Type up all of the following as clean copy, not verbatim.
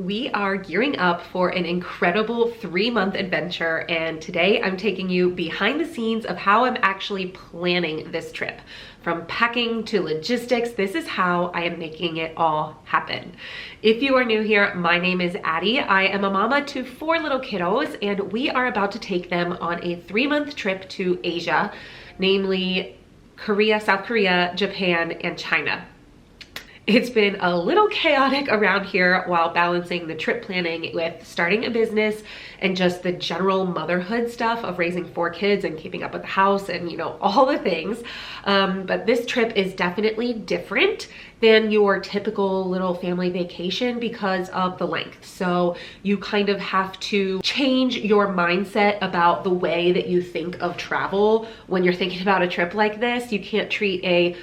We are gearing up for an incredible 3-month adventure, and today I'm taking you behind the scenes of how I'm actually planning this trip. From packing to logistics, this is how I am making it all happen. If you are new here, my name is Addie. I am a mama to 4 little kiddos, and we are about to take them on a 3-month trip to Asia, namely Korea, South Korea, Japan, and China. It's been a little chaotic around here while balancing the trip planning with starting a business and just the general motherhood stuff of raising 4 kids and keeping up with the house and, all the things. But this trip is definitely different than your typical little family vacation because of the length. So you kind of have to change your mindset about the way that you think of travel when you're thinking about a trip like this. You can't treat a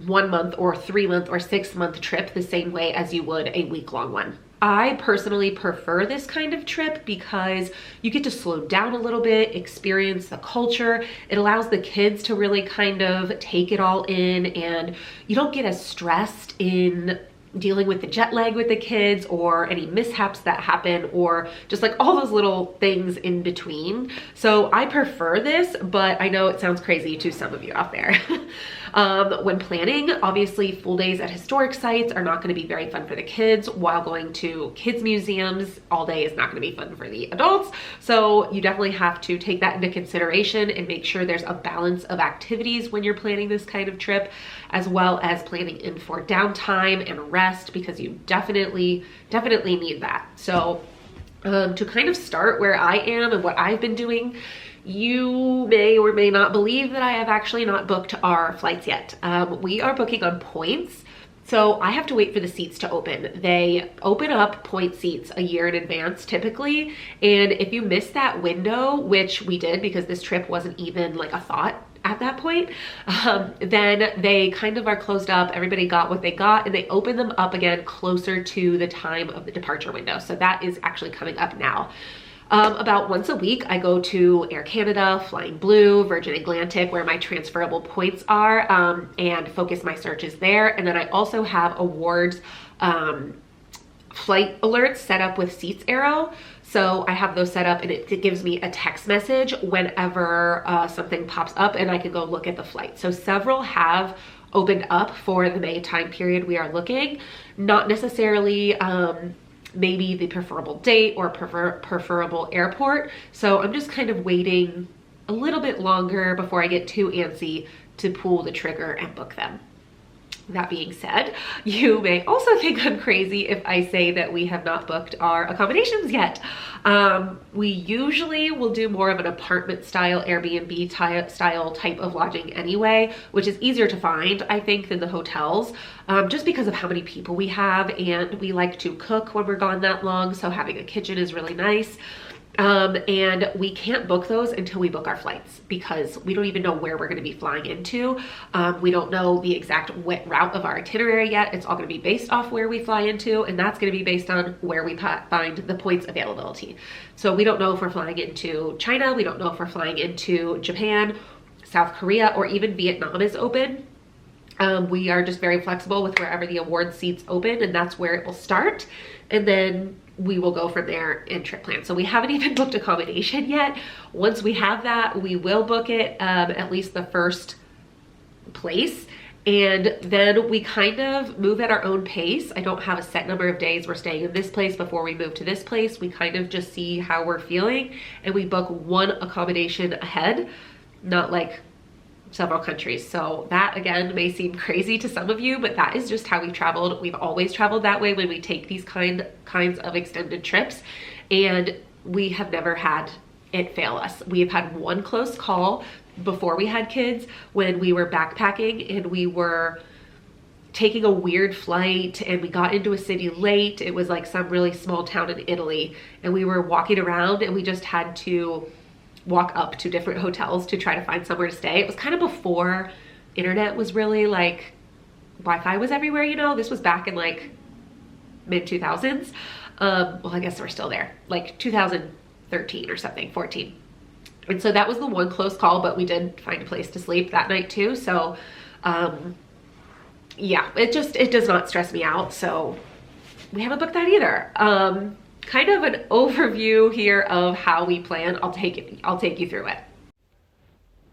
1-month or 3-month or 6-month trip the same way as you would a week-long one. I personally prefer this kind of trip because you get to slow down a little bit, experience the culture. It allows the kids to really kind of take it all in, and you don't get as stressed in dealing with the jet lag with the kids or any mishaps that happen or just like all those little things in between. So I prefer this, but I know it sounds crazy to some of you out there. When planning, obviously full days at historic sites are not going to be very fun for the kids, while going to kids museums all day is not going to be fun for the adults. So you definitely have to take that into consideration and make sure there's a balance of activities when you're planning this kind of trip, as well as planning in for downtime and rest, because you definitely need that. So to kind of start where I am and what I've been doing, you may or may not believe that I have actually not booked our flights yet. We are booking on points. So I have to wait for the seats to open. They open up point seats a year in advance typically. And if you miss that window, which we did because this trip wasn't even like a thought at that point, then they kind of are closed up. Everybody got what they got, and they open them up again closer to the time of the departure window. So that is actually coming up now. About once a week, I go to Air Canada, Flying Blue, Virgin Atlantic, where my transferable points are, and focus my searches there. And then I also have awards flight alerts set up with Seats Arrow. So I have those set up, and it gives me a text message whenever something pops up, and I can go look at the flight. So several have opened up for the May time period we are looking, not necessarily maybe the preferable date or preferable airport. So I'm just kind of waiting a little bit longer before I get too antsy to pull the trigger and book them. That being said, you may also think I'm crazy if I say that we have not booked our accommodations yet. We usually will do more of an apartment style, Airbnb style type of lodging anyway, which is easier to find, I think, than the hotels, just because of how many people we have, and we like to cook when we're gone that long, so having a kitchen is really nice. And we can't book those until we book our flights, because we don't even know where we're going to be flying into. We don't know the exact route of our itinerary yet. It's all going to be based off where we fly into, and that's going to be based on where we find the points availability. So we don't know if we're flying into China. We don't know if we're flying into Japan, South Korea, or even Vietnam is open. We are just very flexible with wherever the award seats open, and that's where it will start. And then we will go from there in trip plan. So we haven't even booked accommodation yet. Once we have that, we will book it, at least the first place. And then we kind of move at our own pace. I don't have a set number of days we're staying in this place before we move to this place. We kind of just see how we're feeling, and we book one accommodation ahead, not like several countries. So that again may seem crazy to some of you, but that is just how we've traveled. We've always traveled that way when we take these kinds of extended trips, and we have never had it fail us. We have had one close call before we had kids when we were backpacking and we were taking a weird flight and we got into a city late. It was like some really small town in Italy, and we were walking around and we just had to walk up to different hotels to try to find somewhere to stay. It was kind of before internet was really like, Wi-Fi was everywhere, This was back in like mid 2000s. Well, I guess we're still there, like 2013 or something, 14. And so that was the one close call, but we did find a place to sleep that night too. So yeah, it does not stress me out. So we haven't booked that either. Kind of an overview here of how we plan. I'll take you through it.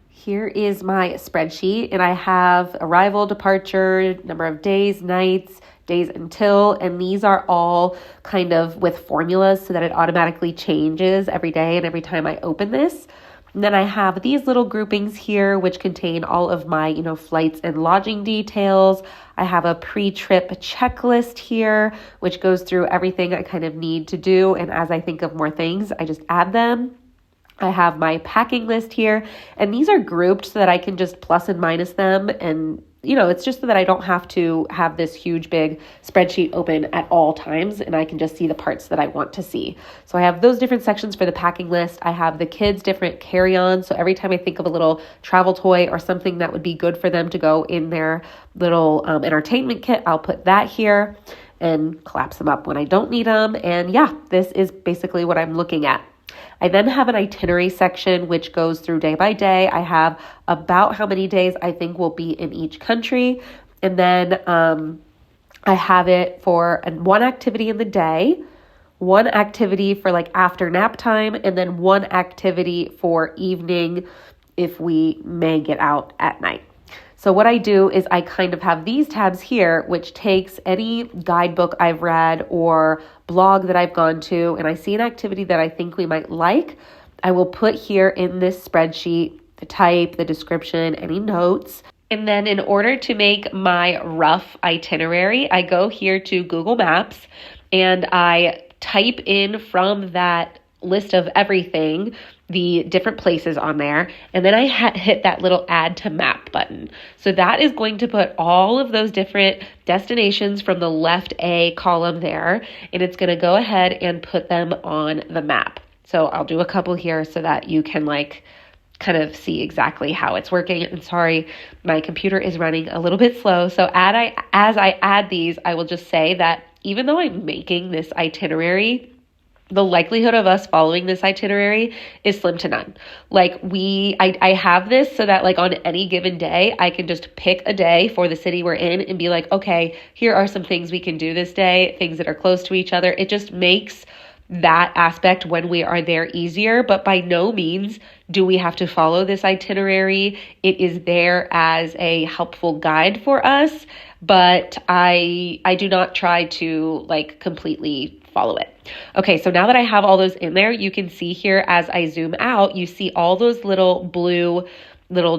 Here is my spreadsheet, and I have arrival, departure, number of days, nights, days until, and these are all kind of with formulas so that it automatically changes every day and every time I open this. And then I have these little groupings here, which contain all of my, flights and lodging details. I have a pre-trip checklist here, which goes through everything I kind of need to do. And as I think of more things, I just add them. I have my packing list here, and these are grouped so that I can just plus and minus them. And, it's just so that I don't have to have this huge, big spreadsheet open at all times, and I can just see the parts that I want to see. So I have those different sections for the packing list. I have the kids' different carry-ons. So every time I think of a little travel toy or something that would be good for them to go in their little entertainment kit, I'll put that here and collapse them up when I don't need them. And yeah, this is basically what I'm looking at. I then have an itinerary section, which goes through day by day. I have about how many days I think will be in each country. And then I have it for one activity in the day, one activity for like after nap time, and then one activity for evening if we may get out at night. So what I do is I kind of have these tabs here, which takes any guidebook I've read or blog that I've gone to, and I see an activity that I think we might like. I will put here in this spreadsheet the type, the description, any notes. And then in order to make my rough itinerary, I go here to Google Maps and I type in from that list of everything the different places on there, and then I hit that little add to map button. So that is going to put all of those different destinations from the left A column there, and it's going to go ahead and put them on the map. So I'll do a couple here so that you can kind of see exactly how it's working. And sorry, my computer is running a little bit slow. So as I add these, I will just say that even though I'm making this itinerary, the likelihood of us following this itinerary is slim to none. I have this so that on any given day, I can just pick a day for the city we're in and be like, okay, here are some things we can do this day, things that are close to each other. It just makes that aspect when we are there easier, but by no means do we have to follow this itinerary. It is there as a helpful guide for us, but I do not try to completely follow it. Okay, so now that I have all those in there, you can see here as I zoom out, you see all those little blue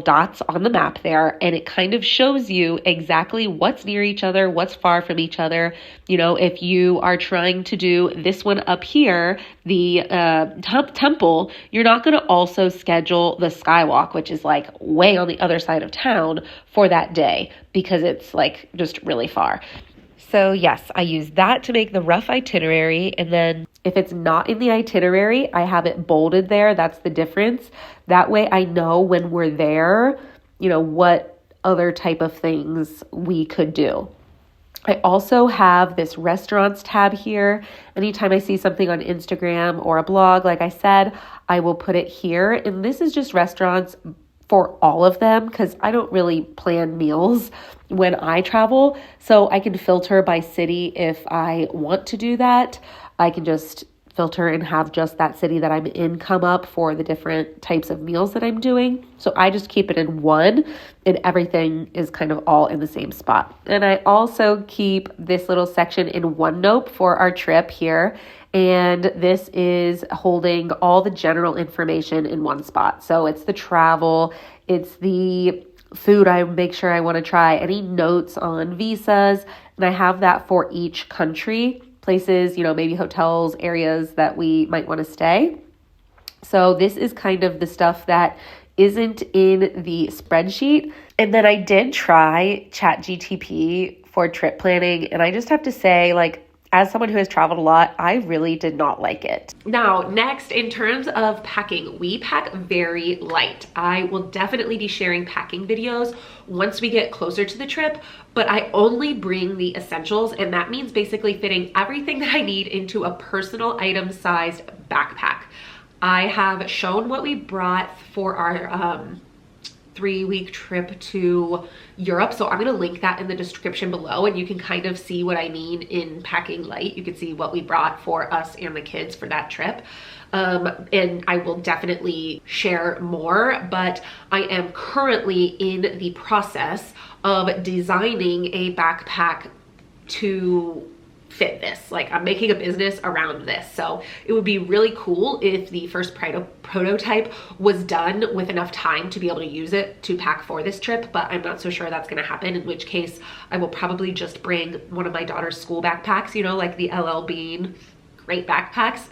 dots on the map there, and it kind of shows you exactly what's near each other, what's far from each other. If you are trying to do this one up here, the temple, you're not going to also schedule the skywalk, which is way on the other side of town for that day because it's just really far. So yes, I use that to make the rough itinerary. And then if it's not in the itinerary, I have it bolded there. That's the difference. That way I know when we're there, what other type of things we could do. I also have this restaurants tab here. Anytime I see something on Instagram or a blog, like I said, I will put it here. And this is just restaurants for all of them because I don't really plan meals when I travel. So I can filter by city if I want to do that. I can just filter and have just that city that I'm in come up for the different types of meals that I'm doing. So I just keep it in one and everything is kind of all in the same spot. And I also keep this little section in OneNote for our trip here. And this is holding all the general information in one spot. So it's the travel, it's the food I make sure I want to try, any notes on visas, and I have that for each country, places, maybe hotels, areas that we might want to stay. So this is kind of the stuff that isn't in the spreadsheet. And then I did try ChatGPT for trip planning, and I just have to say, as someone who has traveled a lot, I really did not like it. Now, next, in terms of packing, we pack very light. I will definitely be sharing packing videos once we get closer to the trip, but I only bring the essentials, and that means basically fitting everything that I need into a personal item-sized backpack. I have shown what we brought for our 3-week trip to Europe. So I'm gonna link that in the description below, and you can kind of see what I mean in packing light. You can see what we brought for us and the kids for that trip. And I will definitely share more, but I am currently in the process of designing a backpack to fit this. Like, I'm making a business around this. So it would be really cool if the first prototype was done with enough time to be able to use it to pack for this trip, but I'm not so sure that's gonna happen, in which case I will probably just bring one of my daughter's school backpacks, you know, like the LL Bean great backpacks.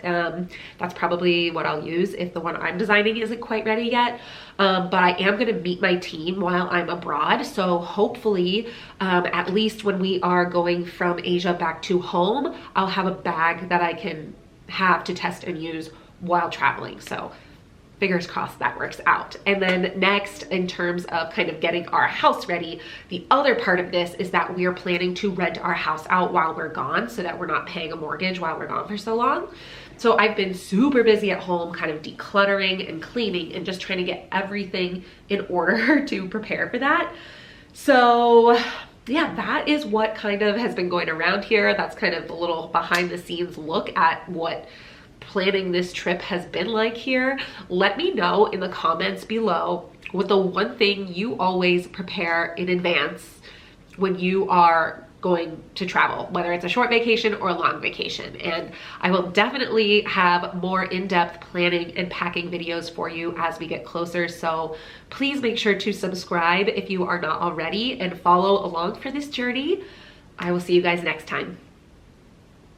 That's probably what I'll use if the one I'm designing isn't quite ready yet. But I am gonna meet my team while I'm abroad. So hopefully, at least when we are going from Asia back to home, I'll have a bag that I can have to test and use while traveling. So fingers crossed that works out. And then next, in terms of kind of getting our house ready, the other part of this is that we are planning to rent our house out while we're gone so that we're not paying a mortgage while we're gone for so long. So I've been super busy at home, kind of decluttering and cleaning and just trying to get everything in order to prepare for that. So yeah, that is what kind of has been going around here. That's kind of a little behind the scenes look at what planning this trip has been like here. Let me know in the comments below what the one thing you always prepare in advance when you are going to travel, whether it's a short vacation or a long vacation. And I will definitely have more in-depth planning and packing videos for you as we get closer. So please make sure to subscribe if you are not already and follow along for this journey. I will see you guys next time.